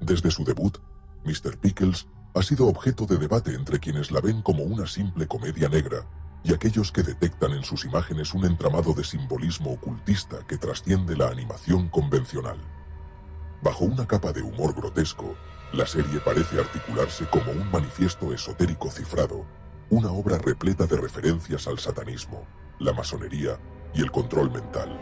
Desde su debut, Mr. Pickles ha sido objeto de debate entre quienes la ven como una simple comedia negra y aquellos que detectan en sus imágenes un entramado de simbolismo ocultista que trasciende la animación convencional. Bajo una capa de humor grotesco, la serie parece articularse como un manifiesto esotérico cifrado, una obra repleta de referencias al satanismo, la masonería y el control mental.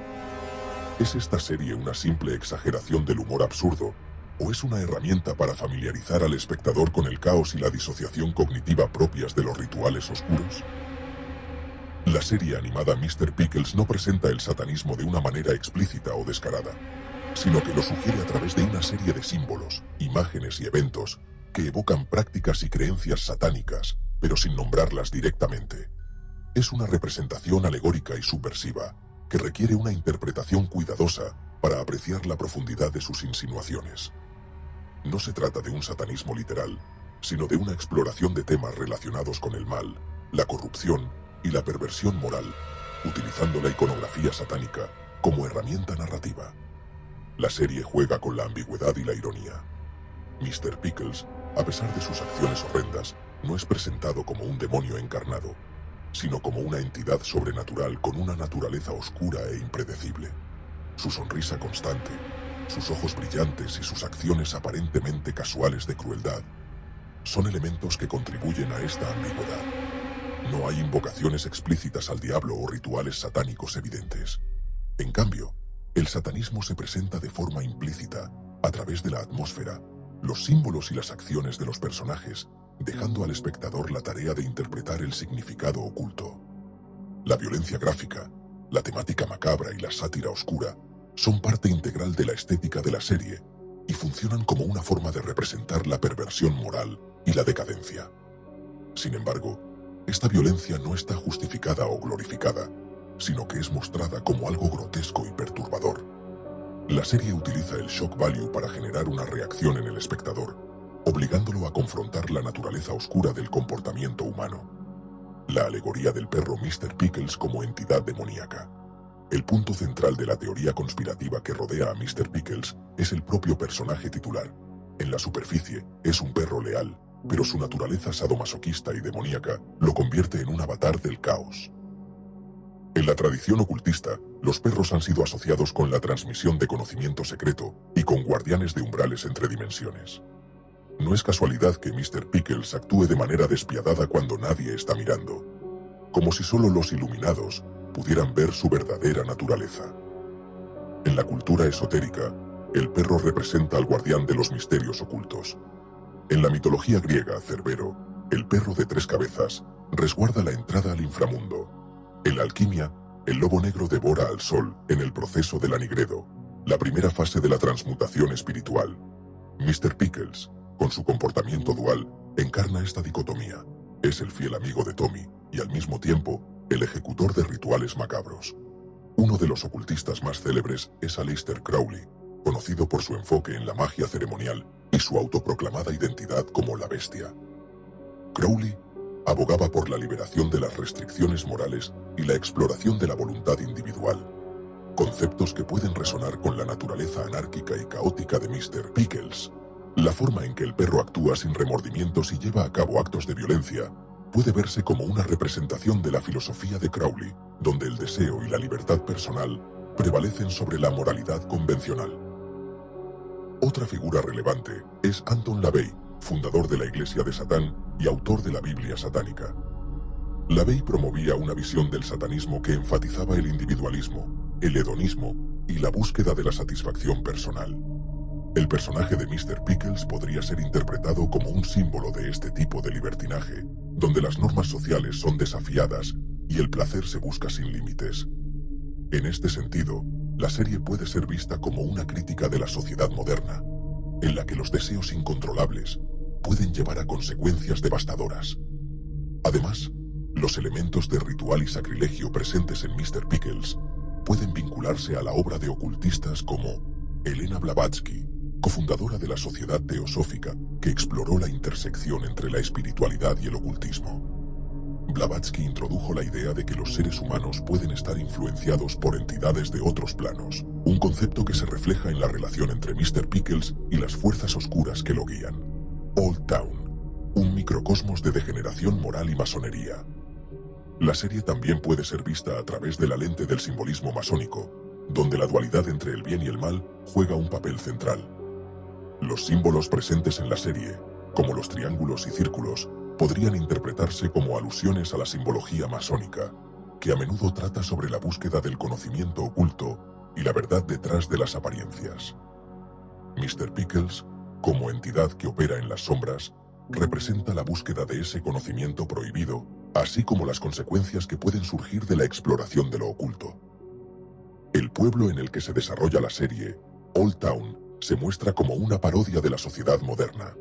¿Es esta serie una simple exageración del humor absurdo, o es una herramienta para familiarizar al espectador con el caos y la disociación cognitiva propias de los rituales oscuros? La serie animada Mr. Pickles no presenta el satanismo de una manera explícita o descarada, sino que lo sugiere a través de una serie de símbolos, imágenes y eventos que evocan prácticas y creencias satánicas, pero sin nombrarlas directamente. Es una representación alegórica y subversiva que requiere una interpretación cuidadosa para apreciar la profundidad de sus insinuaciones. No se trata de un satanismo literal, sino de una exploración de temas relacionados con el mal, la corrupción y la perversión moral, utilizando la iconografía satánica como herramienta narrativa. La serie juega con la ambigüedad y la ironía. Mr. Pickles, a pesar de sus acciones horrendas, no es presentado como un demonio encarnado, sino como una entidad sobrenatural con una naturaleza oscura e impredecible. Su sonrisa constante, sus ojos brillantes y sus acciones aparentemente casuales de crueldad son elementos que contribuyen a esta ambigüedad. No hay invocaciones explícitas al diablo o rituales satánicos evidentes. En cambio, el satanismo se presenta de forma implícita, a través de la atmósfera, los símbolos y las acciones de los personajes, dejando al espectador la tarea de interpretar el significado oculto. La violencia gráfica, la temática macabra y la sátira oscura son parte integral de la estética de la serie y funcionan como una forma de representar la perversión moral y la decadencia. Sin embargo, esta violencia no está justificada o glorificada, sino que es mostrada como algo grotesco y perturbador. La serie utiliza el shock value para generar una reacción en el espectador, obligándolo a confrontar la naturaleza oscura del comportamiento humano. La alegoría del perro Mr. Pickles como entidad demoníaca. El punto central de la teoría conspirativa que rodea a Mr. Pickles es el propio personaje titular. En la superficie, es un perro leal, pero su naturaleza sadomasoquista y demoníaca lo convierte en un avatar del caos. En la tradición ocultista, los perros han sido asociados con la transmisión de conocimiento secreto y con guardianes de umbrales entre dimensiones. No es casualidad que Mr. Pickles actúe de manera despiadada cuando nadie está mirando, como si solo los iluminados pudieran ver su verdadera naturaleza. En la cultura esotérica, el perro representa al guardián de los misterios ocultos. En la mitología griega, Cerbero, el perro de 3 cabezas, resguarda la entrada al inframundo. En la alquimia, el lobo negro devora al sol en el proceso del anigredo, la primera fase de la transmutación espiritual. Mr. Pickles, con su comportamiento dual, encarna esta dicotomía. Es el fiel amigo de Tommy y al mismo tiempo el ejecutor de rituales macabros. Uno de los ocultistas más célebres es Aleister Crowley, conocido por su enfoque en la magia ceremonial y su autoproclamada identidad como la Bestia. Crowley abogaba por la liberación de las restricciones morales y la exploración de la voluntad individual, conceptos que pueden resonar con la naturaleza anárquica y caótica de Mr. Pickles. La forma en que el perro actúa sin remordimientos y lleva a cabo actos de violencia puede verse como una representación de la filosofía de Crowley, donde el deseo y la libertad personal prevalecen sobre la moralidad convencional. Otra figura relevante es Anton LaVey, fundador de la Iglesia de Satán y autor de la Biblia satánica. LaVey promovía una visión del satanismo que enfatizaba el individualismo, el hedonismo y la búsqueda de la satisfacción personal. El personaje de Mr. Pickles podría ser interpretado como un símbolo de este tipo de libertinaje, donde las normas sociales son desafiadas y el placer se busca sin límites. En este sentido, la serie puede ser vista como una crítica de la sociedad moderna, en la que los deseos incontrolables pueden llevar a consecuencias devastadoras. Además, los elementos de ritual y sacrilegio presentes en Mr. Pickles pueden vincularse a la obra de ocultistas como Helena Blavatsky, cofundadora de la Sociedad Teosófica, que exploró la intersección entre la espiritualidad y el ocultismo. Blavatsky introdujo la idea de que los seres humanos pueden estar influenciados por entidades de otros planos, un concepto que se refleja en la relación entre Mr. Pickles y las fuerzas oscuras que lo guían. Old Town, un microcosmos de degeneración moral y masonería. La serie también puede ser vista a través de la lente del simbolismo masónico, donde la dualidad entre el bien y el mal juega un papel central. Los símbolos presentes en la serie, como los triángulos y círculos, podrían interpretarse como alusiones a la simbología masónica, que a menudo trata sobre la búsqueda del conocimiento oculto y la verdad detrás de las apariencias. Mr. Pickles, como entidad que opera en las sombras, representa la búsqueda de ese conocimiento prohibido, así como las consecuencias que pueden surgir de la exploración de lo oculto. El pueblo en el que se desarrolla la serie, Old Town, se muestra como una parodia de la sociedad moderna.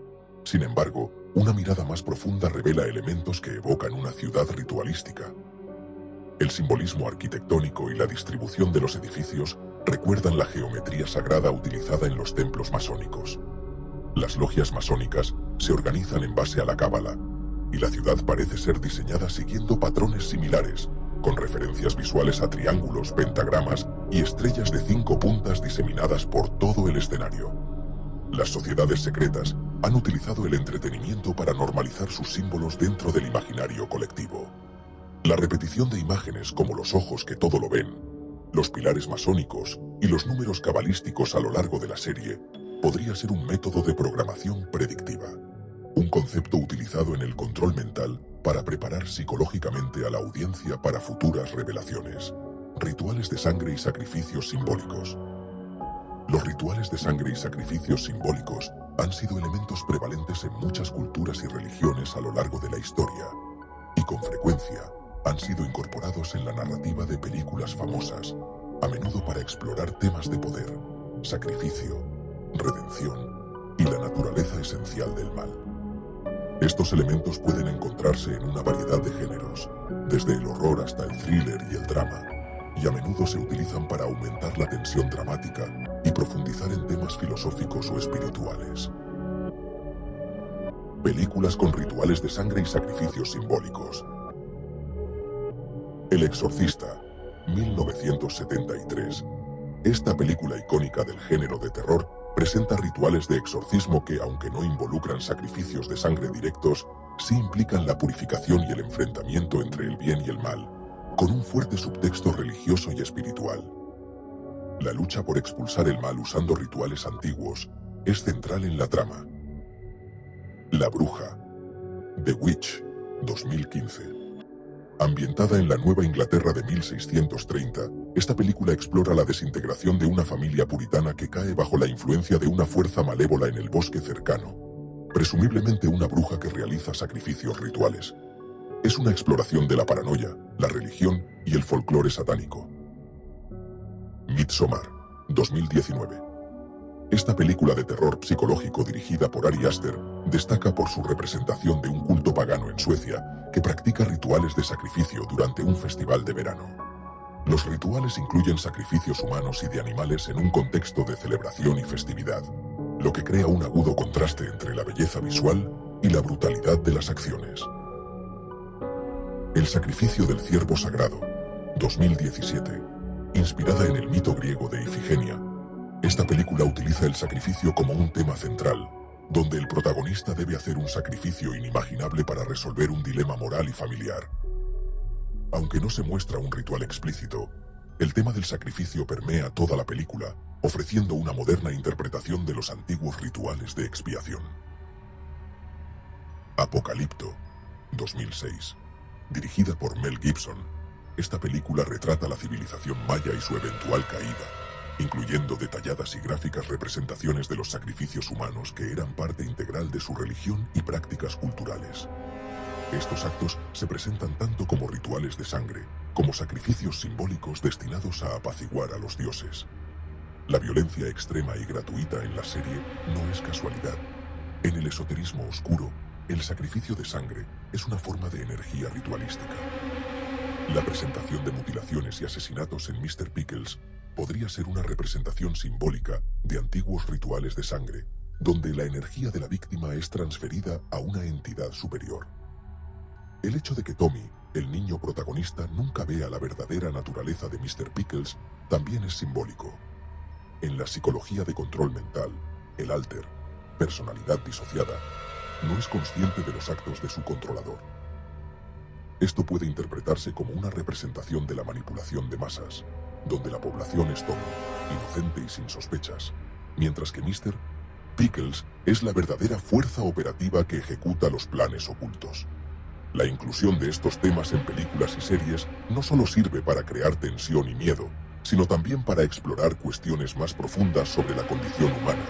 Sin embargo, una mirada más profunda revela elementos que evocan una ciudad ritualística. El simbolismo arquitectónico y la distribución de los edificios recuerdan la geometría sagrada utilizada en los templos masónicos. Las logias masónicas se organizan en base a la cábala, y la ciudad parece ser diseñada siguiendo patrones similares, con referencias visuales a triángulos, pentagramas y estrellas de 5 puntas diseminadas por todo el escenario. Las sociedades secretas han utilizado el entretenimiento para normalizar sus símbolos dentro del imaginario colectivo. La repetición de imágenes como los ojos que todo lo ven, los pilares masónicos y los números cabalísticos a lo largo de la serie podría ser un método de programación predictiva, un concepto utilizado en el control mental para preparar psicológicamente a la audiencia para futuras revelaciones. Rituales de sangre y sacrificios simbólicos. Los rituales de sangre y sacrificios simbólicos han sido elementos prevalentes en muchas culturas y religiones a lo largo de la historia, y con frecuencia han sido incorporados en la narrativa de películas famosas, a menudo para explorar temas de poder, sacrificio, redención y la naturaleza esencial del mal. Estos elementos pueden encontrarse en una variedad de géneros, desde el horror hasta el thriller y el drama, y a menudo se utilizan para aumentar la tensión dramática y profundizar en temas filosóficos o espirituales. Películas con rituales de sangre y sacrificios simbólicos. El Exorcista, 1973. Esta película icónica del género de terror presenta rituales de exorcismo que, aunque no involucran sacrificios de sangre directos, sí implican la purificación y el enfrentamiento entre el bien y el mal, con un fuerte subtexto religioso y espiritual. La lucha por expulsar el mal usando rituales antiguos es central en la trama. La Bruja, The Witch, 2015. Ambientada en la Nueva Inglaterra de 1630, esta película explora la desintegración de una familia puritana que cae bajo la influencia de una fuerza malévola en el bosque cercano, presumiblemente una bruja que realiza sacrificios rituales. Es una exploración de la paranoia, la religión y el folclore satánico. Midsommar, 2019. Esta película de terror psicológico dirigida por Ari Aster destaca por su representación de un culto pagano en Suecia que practica rituales de sacrificio durante un festival de verano. Los rituales incluyen sacrificios humanos y de animales en un contexto de celebración y festividad, lo que crea un agudo contraste entre la belleza visual y la brutalidad de las acciones. El sacrificio del ciervo sagrado, 2017. Inspirada en el mito griego de Ifigenia, esta película utiliza el sacrificio como un tema central, donde el protagonista debe hacer un sacrificio inimaginable para resolver un dilema moral y familiar. Aunque no se muestra un ritual explícito, el tema del sacrificio permea toda la película, ofreciendo una moderna interpretación de los antiguos rituales de expiación. Apocalipto, 2006. Dirigida por Mel Gibson, esta película retrata la civilización maya y su eventual caída, incluyendo detalladas y gráficas representaciones de los sacrificios humanos que eran parte integral de su religión y prácticas culturales. Estos actos se presentan tanto como rituales de sangre, como sacrificios simbólicos destinados a apaciguar a los dioses. La violencia extrema y gratuita en la serie no es casualidad. En el esoterismo oscuro, el sacrificio de sangre es una forma de energía ritualística. La presentación de mutilaciones y asesinatos en Mr. Pickles podría ser una representación simbólica de antiguos rituales de sangre, donde la energía de la víctima es transferida a una entidad superior. El hecho de que Tommy, el niño protagonista, nunca vea la verdadera naturaleza de Mr. Pickles también es simbólico. En la psicología de control mental, el alter, personalidad disociada, no es consciente de los actos de su controlador. Esto puede interpretarse como una representación de la manipulación de masas, donde la población es tonta, inocente y sin sospechas, mientras que Mr. Pickles es la verdadera fuerza operativa que ejecuta los planes ocultos. La inclusión de estos temas en películas y series no solo sirve para crear tensión y miedo, sino también para explorar cuestiones más profundas sobre la condición humana,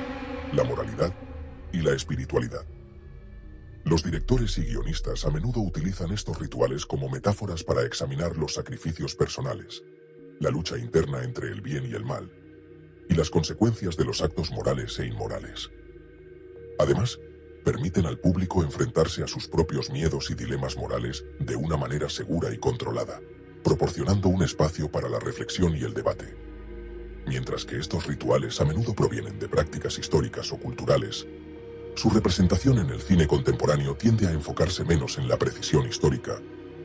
la moralidad y la espiritualidad. Los directores y guionistas a menudo utilizan estos rituales como metáforas para examinar los sacrificios personales, la lucha interna entre el bien y el mal, y las consecuencias de los actos morales e inmorales. Además, permiten al público enfrentarse a sus propios miedos y dilemas morales de una manera segura y controlada, proporcionando un espacio para la reflexión y el debate. Mientras que estos rituales a menudo provienen de prácticas históricas o culturales, su representación en el cine contemporáneo tiende a enfocarse menos en la precisión histórica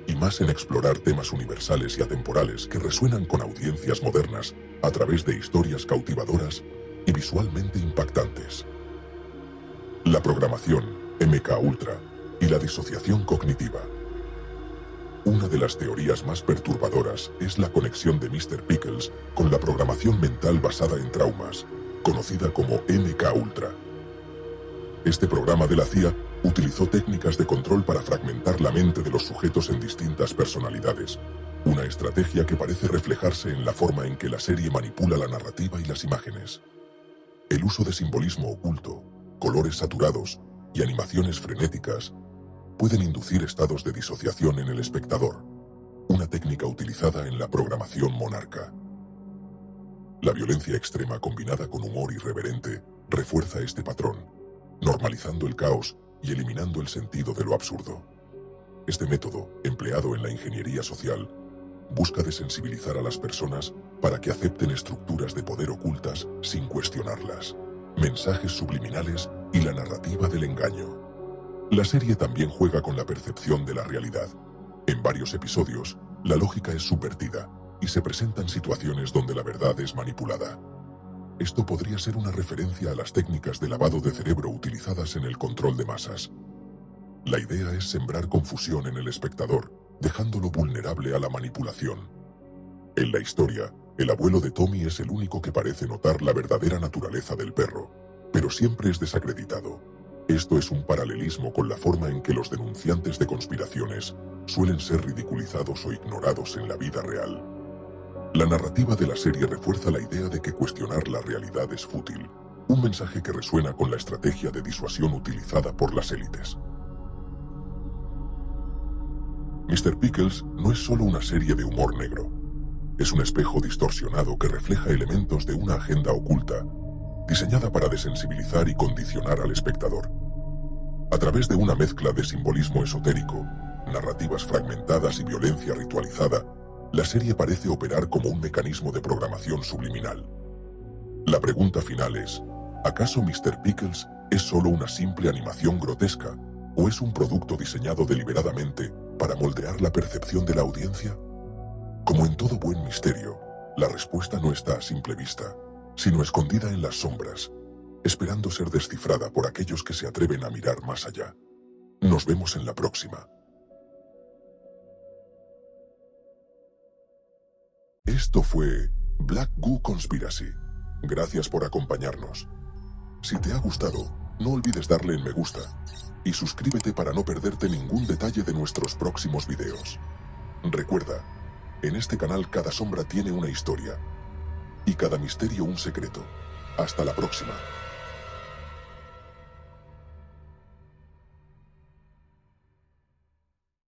y más en explorar temas universales y atemporales que resuenan con audiencias modernas a través de historias cautivadoras y visualmente impactantes. La programación, MK Ultra, y la disociación cognitiva. Una de las teorías más perturbadoras es la conexión de Mr. Pickles con la programación mental basada en traumas, conocida como MK Ultra. Este programa de la CIA utilizó técnicas de control para fragmentar la mente de los sujetos en distintas personalidades, una estrategia que parece reflejarse en la forma en que la serie manipula la narrativa y las imágenes. El uso de simbolismo oculto, colores saturados y animaciones frenéticas pueden inducir estados de disociación en el espectador, una técnica utilizada en la programación monarca. La violencia extrema combinada con humor irreverente refuerza este patrón, normalizando el caos y eliminando el sentido de lo absurdo. Este método, empleado en la ingeniería social, busca desensibilizar a las personas para que acepten estructuras de poder ocultas sin cuestionarlas, mensajes subliminales y la narrativa del engaño. La serie también juega con la percepción de la realidad. En varios episodios, la lógica es subvertida y se presentan situaciones donde la verdad es manipulada. Esto podría ser una referencia a las técnicas de lavado de cerebro utilizadas en el control de masas. La idea es sembrar confusión en el espectador, dejándolo vulnerable a la manipulación. En la historia, el abuelo de Tommy es el único que parece notar la verdadera naturaleza del perro, pero siempre es desacreditado. Esto es un paralelismo con la forma en que los denunciantes de conspiraciones suelen ser ridiculizados o ignorados en la vida real. La narrativa de la serie refuerza la idea de que cuestionar la realidad es fútil, un mensaje que resuena con la estrategia de disuasión utilizada por las élites. Mr. Pickles no es solo una serie de humor negro. Es un espejo distorsionado que refleja elementos de una agenda oculta, diseñada para desensibilizar y condicionar al espectador. A través de una mezcla de simbolismo esotérico, narrativas fragmentadas y violencia ritualizada, la serie parece operar como un mecanismo de programación subliminal. La pregunta final es, ¿acaso Mr. Pickles es solo una simple animación grotesca o es un producto diseñado deliberadamente para moldear la percepción de la audiencia? Como en todo buen misterio, la respuesta no está a simple vista, sino escondida en las sombras, esperando ser descifrada por aquellos que se atreven a mirar más allá. Nos vemos en la próxima. Esto fue Black Goo Conspiracy. Gracias por acompañarnos. Si te ha gustado, no olvides darle en me gusta y suscríbete para no perderte ningún detalle de nuestros próximos videos. Recuerda, en este canal cada sombra tiene una historia y cada misterio un secreto. Hasta la próxima.